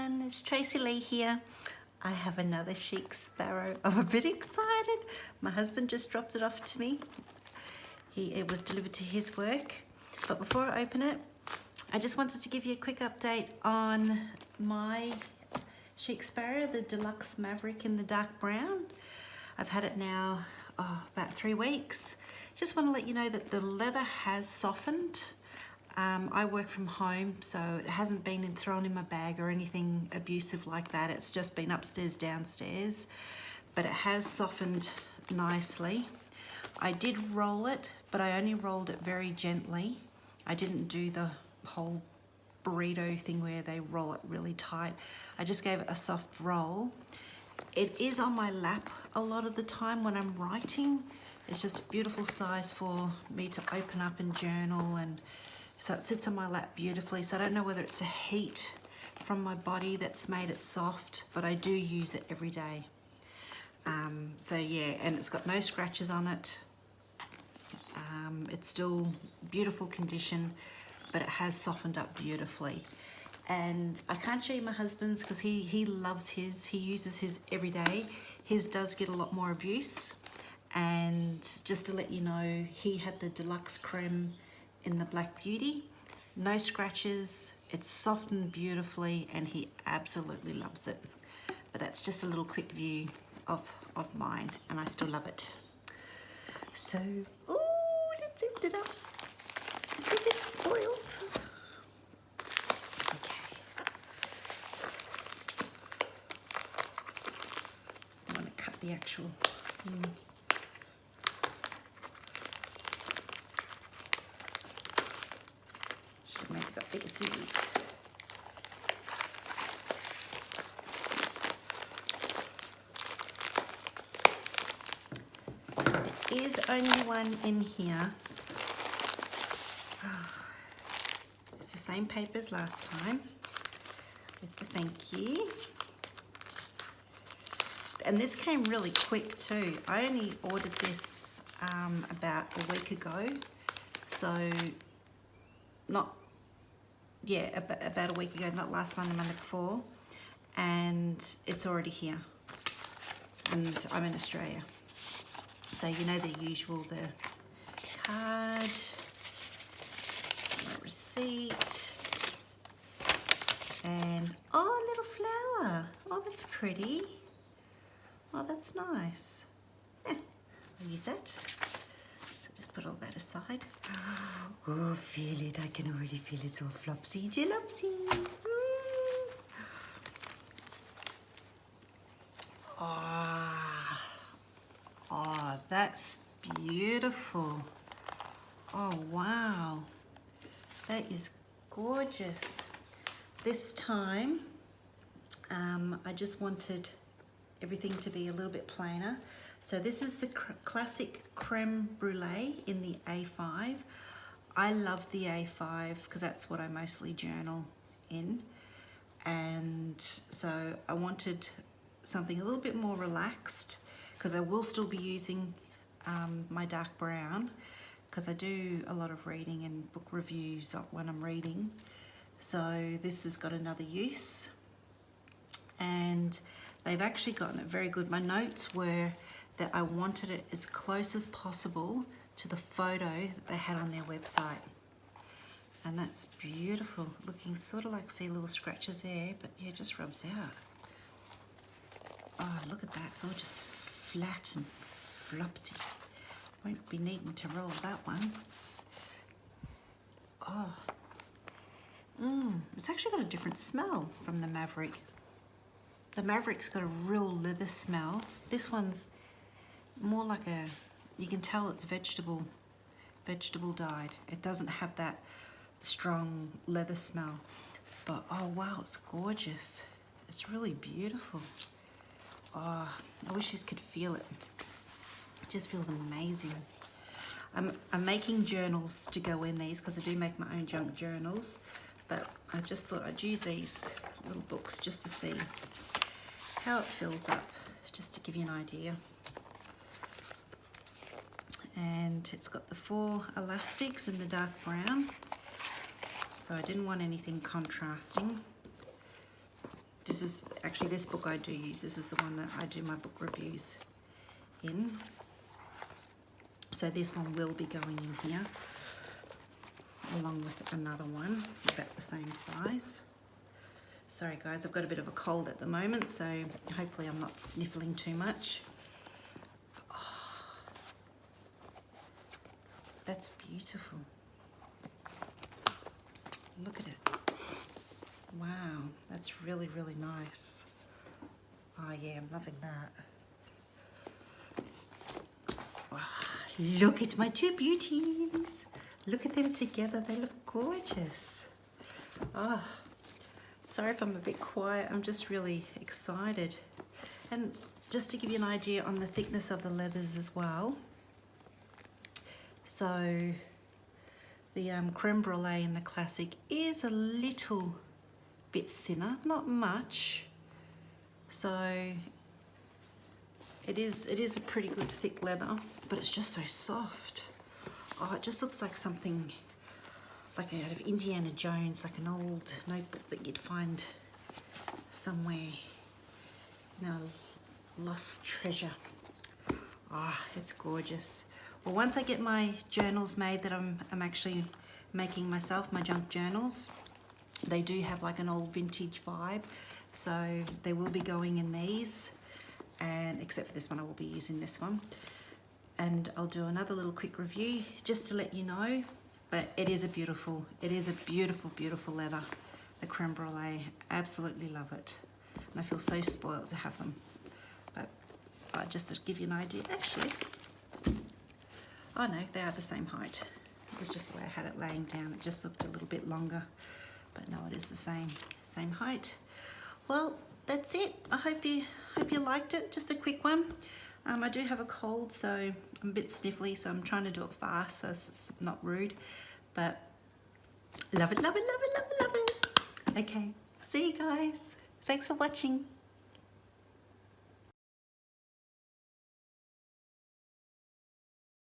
everyone, it's Tracey Lee here. I have another Chic Sparrow. I'm a bit excited. My husband just dropped it off to me. It was delivered to his work. But before I open it, I just wanted to give you a quick update on my Chic Sparrow, the Deluxe Maverick in the dark brown. I've had it now about 3 weeks. Just want to let you know that the leather has softened. I work from home, so it hasn't been thrown in my bag or anything abusive like that. It's just been upstairs, downstairs, but it has softened nicely. I did roll it, but I only rolled it very gently. I didn't do the whole burrito thing where they roll it really tight. I just gave it a soft roll. It is on my lap a lot of the time when I'm writing. It's just a beautiful size for me to open up and journal, and so it sits on my lap beautifully. So I don't know whether it's the heat from my body that's made it soft, but I do use it every day. So yeah, and it's got no scratches on it. It's still beautiful condition, but it has softened up beautifully. And I can't show you my husband's because he loves his. He uses his every day. His does get a lot more abuse. And just to let you know, he had the Deluxe Creme in the Black Beauty. No scratches, it's softened beautifully, and he absolutely loves it. But that's just a little quick view of mine, and I still love it. So, ooh, let's open it up. It's a bit spoiled. Okay. I want to cut the actual maybe got bigger scissors. So there is only one in here. It's the same paper as last time with the thank you. And this came really quick too. I only ordered this about a week ago. So about a week ago, not last Monday, Monday before, and it's already here, and I'm in Australia. So you know the usual, the card, my receipt, and oh, a little flower. Oh, that's pretty. Oh, that's nice. Yeah, I'll use that. Just put all that aside. Oh, feel it. I can already feel it. All flopsy jalopsy. Oh, that's beautiful. Oh, wow. That is gorgeous. This time, I just wanted everything to be a little bit plainer. So this is the classic Creme Brulee in the A5. I love the A5 because that's what I mostly journal in. And so I wanted something a little bit more relaxed because I will still be using my dark brown because I do a lot of reading and book reviews when I'm reading. So this has got another use. And they've actually gotten it very good. My notes were that I wanted it as close as possible to the photo that they had on their website. And that's beautiful. Looking sort of like, see little scratches there, but yeah, it just rubs out. Oh, look at that. It's all just flat and flopsy. Won't be needing to roll that one. Oh. It's actually got a different smell from the Maverick. The Maverick's got a real leather smell. This one's more like you can tell it's vegetable dyed. It doesn't have that strong leather smell. But oh wow, it's gorgeous. It's really beautiful. Oh, I wish you could feel it. It just feels amazing. I'm making journals to go in these because I do make my own junk journals. But I just thought I'd use these little books just to see how it fills up, just to give you an idea. And it's got the 4 elastics in the dark brown, so I didn't want anything contrasting. this is actually this book I do use. This is the one that I do my book reviews in. So this one will be going in here, along with another one about the same size. Sorry guys, I've got a bit of a cold at the moment, so hopefully I'm not sniffling too much. Oh, that's beautiful. Look at it. Wow, that's really, really nice. Oh yeah, I'm loving that. Wow, look at my two beauties. Look at them together, they look gorgeous. Oh, sorry if I'm a bit quiet, I'm just really excited. And just to give you an idea on the thickness of the leathers as well. So the Creme Brulee in the Classic is a little bit thinner, not much. So it is a pretty good thick leather, but it's just so soft. Oh, it just looks like something like out of Indiana Jones, like an old notebook that you'd find somewhere, you know, lost treasure. Ah, oh, it's gorgeous. Well, once I get my journals made that I'm actually making myself, my junk journals, they do have like an old vintage vibe, so they will be going in these, and except for this one, I will be using this one. And I'll do another little quick review just to let you know, but it is a beautiful, beautiful leather, the Creme Brulee. Absolutely love it. And I feel so spoiled to have them. But just to give you an idea, actually, oh no, they are the same height. It was just the way I had it laying down. It just looked a little bit longer, but no, it is the same height. Well, that's it. I hope you liked it. Just a quick one. I do have a cold, so I'm a bit sniffly, so I'm trying to do it fast so it's not rude. But love it, love it, love it, love it, love it. Okay, see you guys. Thanks for watching.